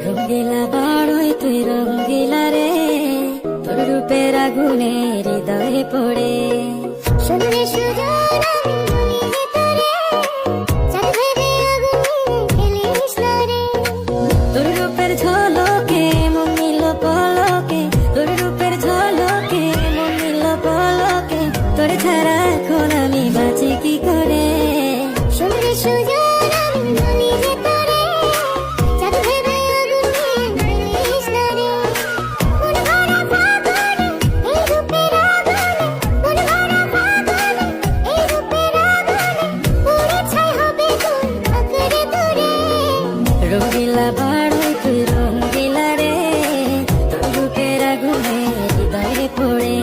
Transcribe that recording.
রঙ্গিলা বাড়ই তুই রঙ্গিলা রে, তোর রূপের আগুনে হৃদয়ে পড়ে। শুনলে সুজন আমি বলি যে তোরে, চাঁদ ভেবে আগুনে ফেলিস না রে। তোর রূপের ঝলকে মন নিল পলকে, তোর রূপের ঝলকে মন নিল পলকে, তোর ছাড়া এখন আমি বাঁচি কি করে। শুনলে সুজন আমি বলি যে তোরে, চাঁদ ভেবে আগুনে ফেলিস না রে। মন ভরা ফাগুনে এই রূপের আগুনে, মন ভরা ফাগুনে এই রূপের আগুনে, পুড়ে ছাই হবে কোন আঁকড়ে তোরে। রঙ্গিলা বাড়ই তুই রঙ্গিলা রে, তোর রূপের আগুনে হৃদয়ে পড়ে।